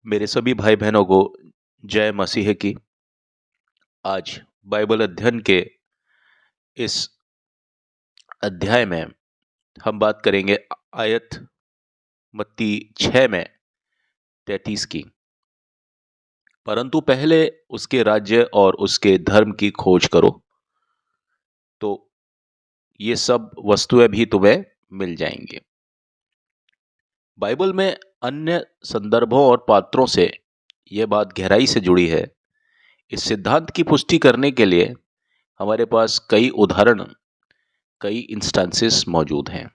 मेरे सभी भाई बहनों को जय मसीह की। आज बाइबल अध्ययन के इस अध्याय में हम बात करेंगे आयत मत्ती 6 में 33 की। परंतु पहले उसके राज्य और उसके धर्म की खोज करो, तो ये सब वस्तुएं भी तुम्हें मिल जाएंगी। बाइबल में अन्य संदर्भों और पात्रों से यह बात गहराई से जुड़ी है। इस सिद्धांत की पुष्टि करने के लिए हमारे पास कई उदाहरण, कई इंस्टेंसेस मौजूद हैं।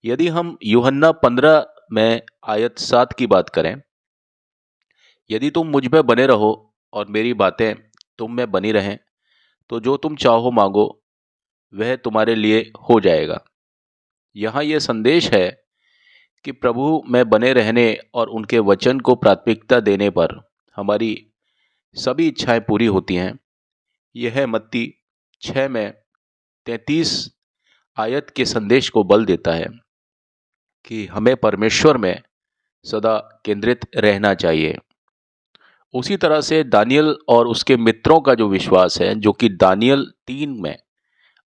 यदि हम यूहन्ना 15 में आयत 7 की बात करें, यदि तुम मुझ में बने रहो और मेरी बातें तुम में बनी रहें, तो जो तुम चाहो मांगो वह तुम्हारे लिए हो जाएगा। यहाँ यह संदेश है कि प्रभु में बने रहने और उनके वचन को प्राथमिकता देने पर हमारी सभी इच्छाएं पूरी होती हैं। यह मत्ती 6 में 33 आयत के संदेश को बल देता है कि हमें परमेश्वर में सदा केंद्रित रहना चाहिए। उसी तरह से दानियल और उसके मित्रों का जो विश्वास है, जो कि दानियल 3 में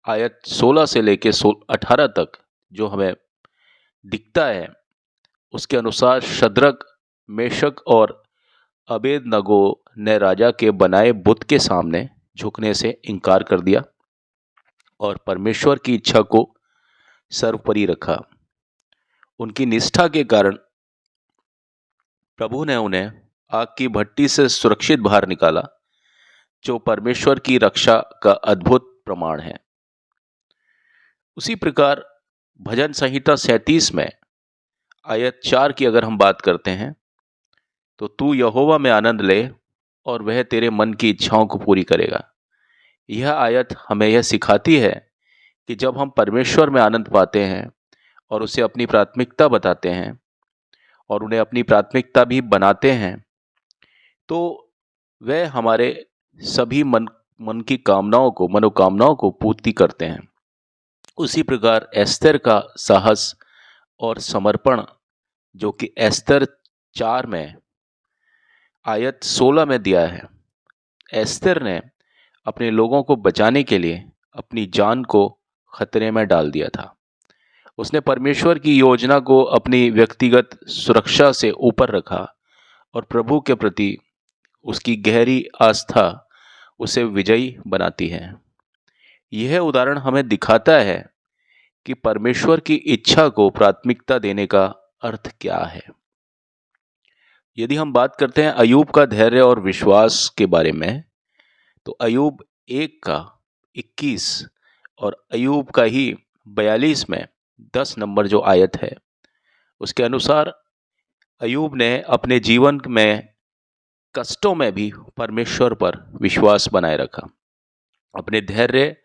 आयत 16 से लेकर 18 तक जो हमें दिखता है, उसके अनुसार शद्रक, मेशक और अबेदनगो ने राजा के बनाए बुत के सामने झुकने से इनकार कर दिया और परमेश्वर की इच्छा को सर्वोपरि रखा। उनकी निष्ठा के कारण प्रभु ने उन्हें आग की भट्टी से सुरक्षित बाहर निकाला, जो परमेश्वर की रक्षा का अद्भुत प्रमाण है। उसी प्रकार भजन संहिता 37 में आयत 4 की अगर हम बात करते हैं, तो तू यहोवा में आनंद ले और वह तेरे मन की इच्छाओं को पूरी करेगा। यह आयत हमें यह सिखाती है कि जब हम परमेश्वर में आनंद पाते हैं और उसे अपनी प्राथमिकता बताते हैं और उन्हें अपनी प्राथमिकता भी बनाते हैं, तो वह हमारे सभी मन की मनोकामनाओं को पूर्ति करते हैं। उसी प्रकार एस्तर का साहस और समर्पण, जो कि एस्तर 4 में आयत 16 में दिया है। एस्तर ने अपने लोगों को बचाने के लिए अपनी जान को खतरे में डाल दिया था। उसने परमेश्वर की योजना को अपनी व्यक्तिगत सुरक्षा से ऊपर रखा और प्रभु के प्रति उसकी गहरी आस्था उसे विजयी बनाती है। यह उदाहरण हमें दिखाता है कि परमेश्वर की इच्छा को प्राथमिकता देने का अर्थ क्या है। यदि हम बात करते हैं अय्यूब का धैर्य और विश्वास के बारे में, तो अय्यूब 1 का 21 और अय्यूब का ही 42 में 10 नंबर जो आयत है, उसके अनुसार अय्यूब ने अपने जीवन में कष्टों में भी परमेश्वर पर विश्वास बनाए रखा। अपने धैर्य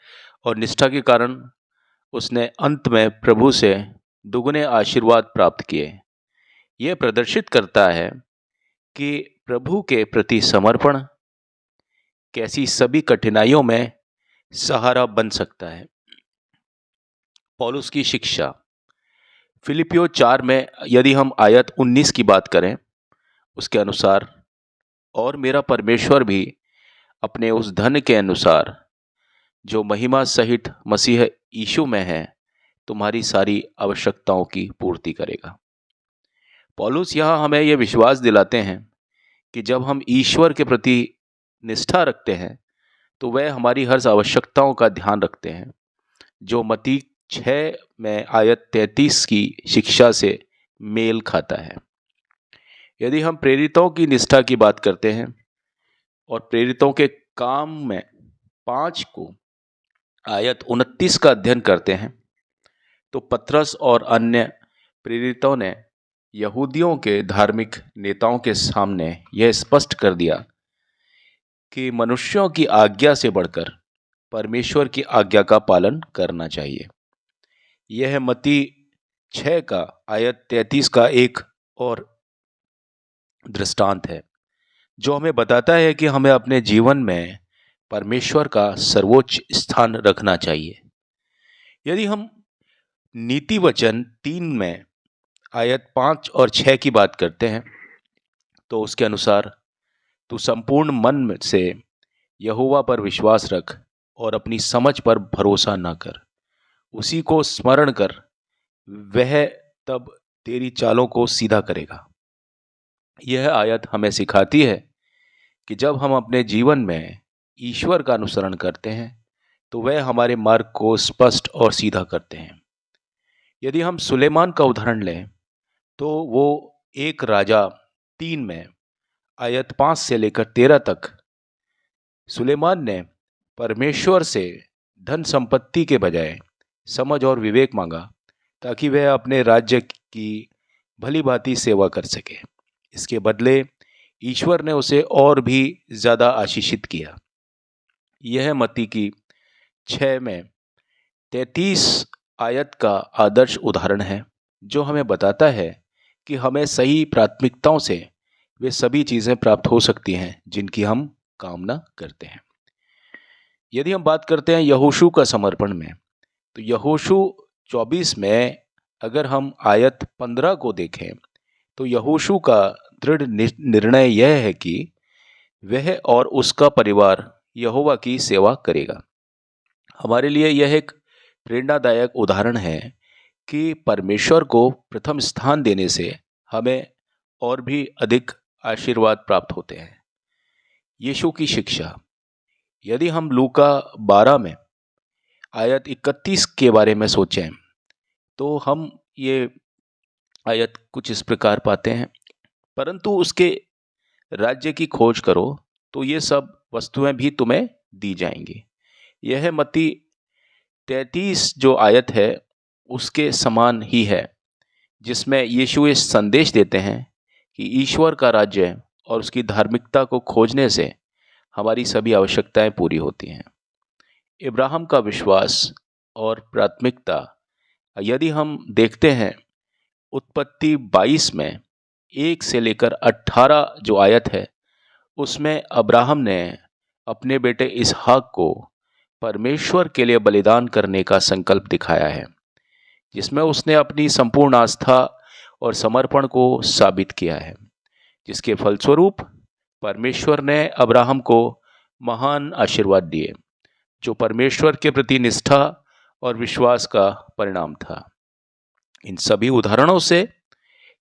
और निष्ठा के कारण उसने अंत में प्रभु से दुगने आशीर्वाद प्राप्त किए। यह प्रदर्शित करता है कि प्रभु के प्रति समर्पण कैसी सभी कठिनाइयों में सहारा बन सकता है। पौलुस की शिक्षा फिलिपियो 4 में यदि हम आयत 19 की बात करें, उसके अनुसार और मेरा परमेश्वर भी अपने उस धन के अनुसार जो महिमा सहित मसीह यीशु में है, तुम्हारी सारी आवश्यकताओं की पूर्ति करेगा। पौलुस यहाँ हमें यह विश्वास दिलाते हैं कि जब हम ईश्वर के प्रति निष्ठा रखते हैं, तो वह हमारी हर आवश्यकताओं का ध्यान रखते हैं, जो मत्ती 6 में आयत 33 की शिक्षा से मेल खाता है। यदि हम प्रेरितों की निष्ठा की बात करते हैं और प्रेरितों के काम में 5 को आयत 29 का अध्ययन करते हैं, तो पतरस और अन्य प्रेरितों ने यहूदियों के धार्मिक नेताओं के सामने यह स्पष्ट कर दिया कि मनुष्यों की आज्ञा से बढ़कर परमेश्वर की आज्ञा का पालन करना चाहिए। यह मत्ती 6 का आयत 33 का एक और दृष्टांत है, जो हमें बताता है कि हमें अपने जीवन में परमेश्वर का सर्वोच्च स्थान रखना चाहिए। यदि हम नीति वचन 3 में आयत 5 और 6 की बात करते हैं, तो उसके अनुसार तू संपूर्ण मन से यहोवा पर विश्वास रख और अपनी समझ पर भरोसा न कर। उसी को स्मरण कर, वह तब तेरी चालों को सीधा करेगा। यह आयत हमें सिखाती है कि जब हम अपने जीवन में ईश्वर का अनुसरण करते हैं तो वह हमारे मार्ग को स्पष्ट और सीधा करते हैं। यदि हम सुलेमान का उदाहरण लें तो वो 1 राजा 3 में आयत 5 से लेकर 13 तक सुलेमान ने परमेश्वर से धन संपत्ति के बजाय समझ और विवेक मांगा ताकि वह अपने राज्य की भली भांति सेवा कर सके। इसके बदले ईश्वर ने उसे और भी ज़्यादा आशीषित किया। यह मत्ती की 6 में 33 आयत का आदर्श उदाहरण है जो हमें बताता है कि हमें सही प्राथमिकताओं से वे सभी चीज़ें प्राप्त हो सकती हैं जिनकी हम कामना करते हैं। यदि हम बात करते हैं यहोशू का समर्पण में, तो यहोशू 24 में अगर हम आयत 15 को देखें तो यहोशू का दृढ़ निर्णय यह है कि वह और उसका परिवार यहोवा की सेवा करेगा। हमारे लिए यह एक प्रेरणादायक उदाहरण है कि परमेश्वर को प्रथम स्थान देने से हमें और भी अधिक आशीर्वाद प्राप्त होते हैं। यीशु की शिक्षा, यदि हम लूका 12 में आयत 31 के बारे में सोचें तो हम ये आयत कुछ इस प्रकार पाते हैं, परंतु उसके राज्य की खोज करो तो ये सब वस्तुएं भी तुम्हें दी जाएंगी। यह मत्ती 33 जो आयत है उसके समान ही है, जिसमें यीशु इस संदेश देते हैं कि ईश्वर का राज्य और उसकी धार्मिकता को खोजने से हमारी सभी आवश्यकताएं पूरी होती हैं। इब्राहिम का विश्वास और प्राथमिकता, यदि हम देखते हैं उत्पत्ति 22 में 1 से लेकर 18 जो आयत है, उसमें अब्राहम ने अपने बेटे इसहाक को परमेश्वर के लिए बलिदान करने का संकल्प दिखाया है, जिसमें उसने अपनी संपूर्ण आस्था और समर्पण को साबित किया है, जिसके फलस्वरूप परमेश्वर ने अब्राहम को महान आशीर्वाद दिए, जो परमेश्वर के प्रति निष्ठा और विश्वास का परिणाम था। इन सभी उदाहरणों से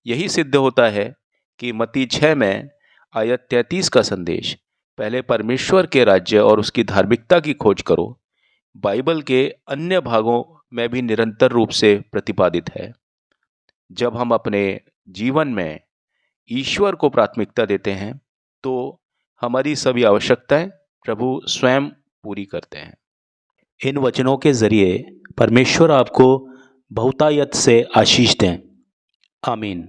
यही सिद्ध होता है कि मत्ती 6 में आयत 33 का संदेश, पहले परमेश्वर के राज्य और उसकी धार्मिकता की खोज करो, बाइबल के अन्य भागों में भी निरंतर रूप से प्रतिपादित है। जब हम अपने जीवन में ईश्वर को प्राथमिकता देते हैं तो हमारी सभी आवश्यकताएं प्रभु स्वयं पूरी करते हैं। इन वचनों के जरिए परमेश्वर आपको बहुतायत से आशीष दें। आमीन।